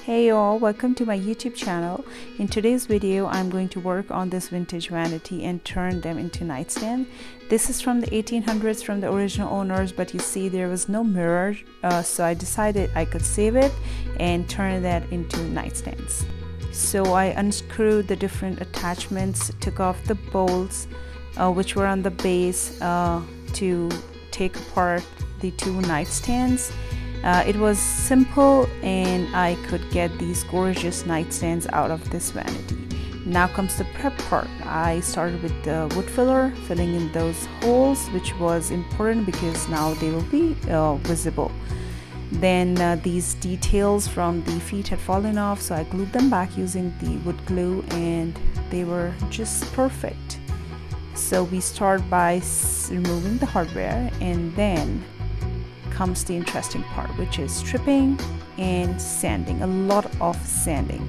Hey all, welcome to my YouTube channel. In today's video, I'm going to work on this vintage vanity and turn them into nightstand. This is from the 1800s from the original owners, but you see there was no mirror, so I decided I could save it and turn that into nightstands. So I unscrewed the different attachments, took off the bolts which were on the base to take apart the two nightstands. It was simple and I could get these gorgeous nightstands out of this vanity. Now comes the prep part. I started with the wood filler, filling in those holes, which was important because now they will be visible. Then these details from the feet had fallen off, so I glued them back using the wood glue and they were just perfect. So we start by removing the hardware, and then comes the interesting part, which is stripping and sanding, a lot of sanding.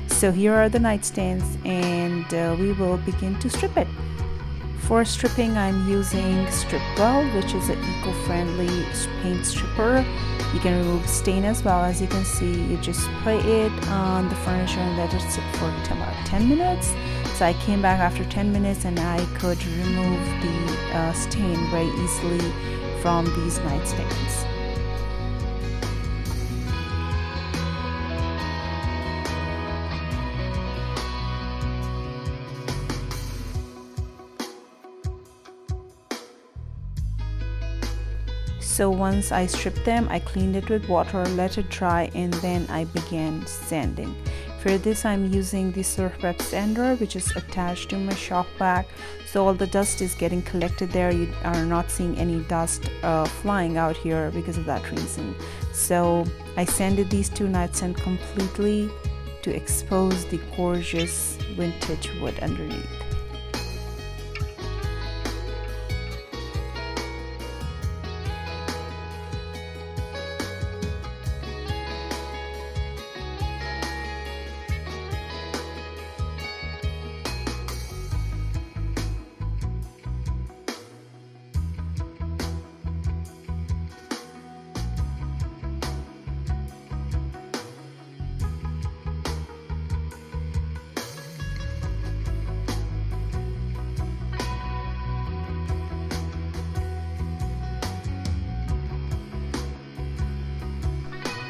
So here are the nightstands and we will begin to strip it. For stripping, I'm using Stripwell, which is an eco-friendly paint stripper. You can remove stain as well. As you can see, you just spray it on the furniture and let it sit for about 10 minutes. So I came back after 10 minutes and I could remove the stain very easily from these nightstands. So once I stripped them, I cleaned it with water, let it dry, and then I began sanding. For this, I'm using the Surfprep sander, which is attached to my shop vac. So all the dust is getting collected there. You are not seeing any dust flying out here because of that reason. So I sanded these two nightstands completely to expose the gorgeous vintage wood underneath.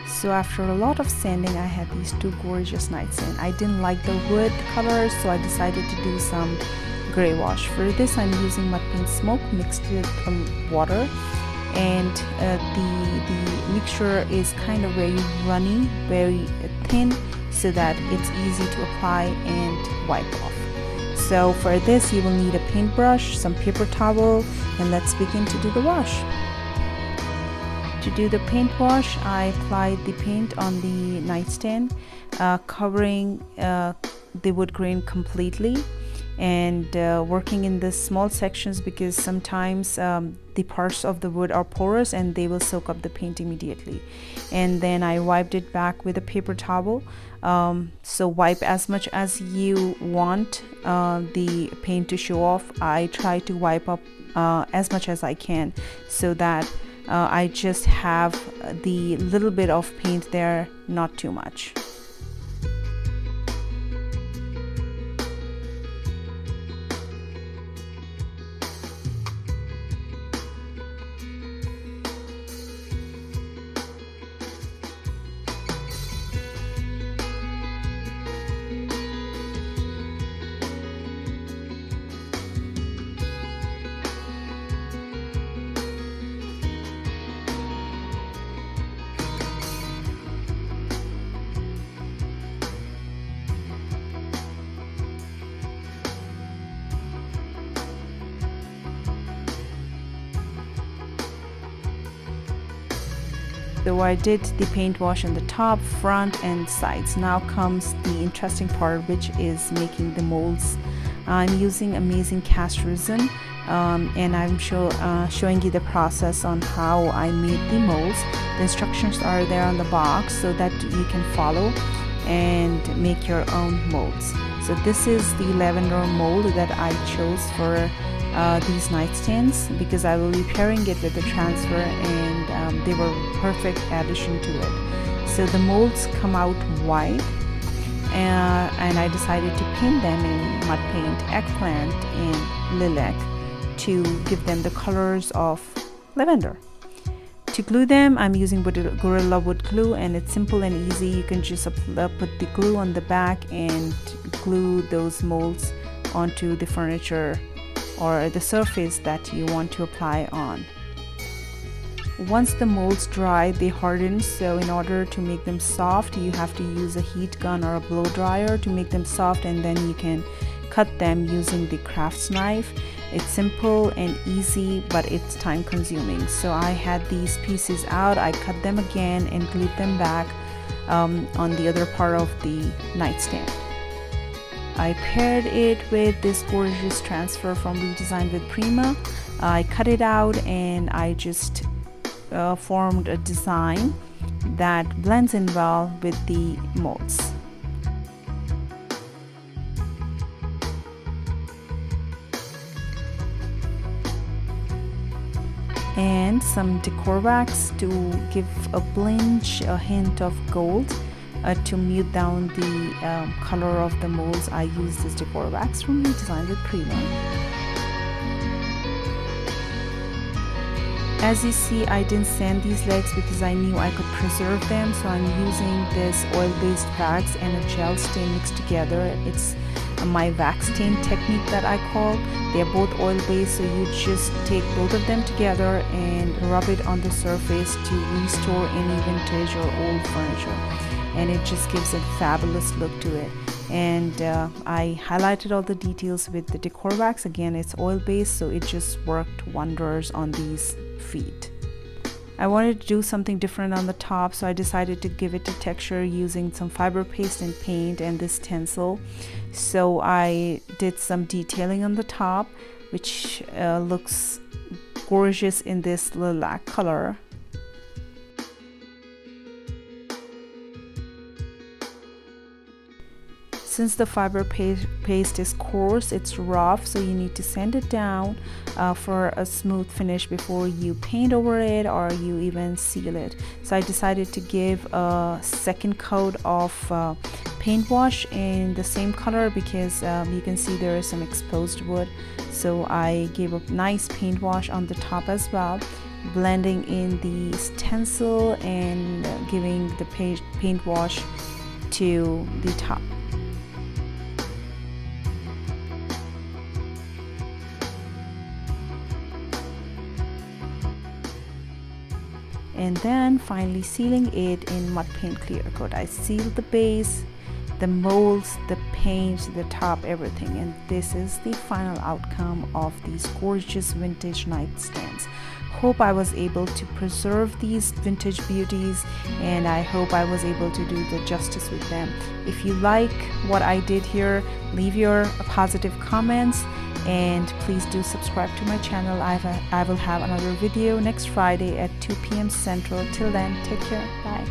So after a lot of sanding, I had these two gorgeous nightstands. I didn't like the wood colors, so I decided to do some gray wash. For this, I'm using Mudpaint smoke mixed with water, and the mixture is kind of very runny, very thin, so that it's easy to apply and wipe off. So for this, you will need a paintbrush, some paper towel, and let's begin to do the wash. To do the paint wash, I applied the paint on the nightstand, covering the wood grain completely, and working in the small sections because sometimes the parts of the wood are porous and they will soak up the paint immediately. And then I wiped it back with a paper towel. So wipe as much as you want the paint to show off. I try to wipe up as much as I can so that I just have the little bit of paint there, not too much. So I did the paint wash on the top, front and sides. Now comes the interesting part, which is making the molds. I'm using amazing cast resin and I'm showing you the process on how I made the molds. The instructions are there on the box so that you can follow and make your own molds. So this is the lavender mold that I chose for these nightstands because I will be pairing it with the transfer, and they were perfect addition to it. So the molds come out white, and I decided to paint them in Mudpaint, Eggplant, and Lilac to give them the colors of Lavender. To glue them, I'm using Gorilla Wood glue, and it's simple and easy. You can just put the glue on the back and glue those molds onto the furniture or the surface that you want to apply on. Once the molds dry, they harden, so in order to make them soft, you have to use a heat gun or a blow dryer to make them soft, and then you can cut them using the crafts knife. It's simple and easy, but it's time consuming. So I had these pieces out, I cut them again and glued them back on the other part of the nightstand. I paired it with this gorgeous transfer from Redesign with Prima. I cut it out and I just formed a design that blends in well with the molds. And some decor wax to give a blinch, a hint of gold to mute down the color of the molds. I used this decor wax from Redesign with Prima. As you see, I didn't sand these legs because I knew I could preserve them, so I'm using this oil-based wax and a gel stain mixed together. It's my wax stain technique that I call. They're both oil-based, so you just take both of them together and rub it on the surface to restore any vintage or old furniture, and it just gives a fabulous look to it. And I highlighted all the details with the decor wax. Again, it's oil-based, so it just worked wonders on these feet. I wanted to do something different on the top, so I decided to give it a texture using some fiber paste and paint and this stencil. So I did some detailing on the top, which looks gorgeous in this lilac color. Since the fiber paste is coarse, it's rough, so you need to sand it down for a smooth finish before you paint over it or you even seal it. So I decided to give a second coat of paint wash in the same color because you can see there is some exposed wood. So I gave a nice paint wash on the top as well, blending in the stencil and giving the paint wash to the top. And then finally sealing it in Mudpaint clear coat. I sealed the base, the molds, the paint, the top, everything, and this is the final outcome of these gorgeous vintage nightstands. Hope I was able to preserve these vintage beauties, and I hope I was able to do the justice with them. If you like what I did here, leave your positive comments, and please do subscribe to my channel. I will have another video next Friday at 2 p.m. Central. Till then, take care. Bye.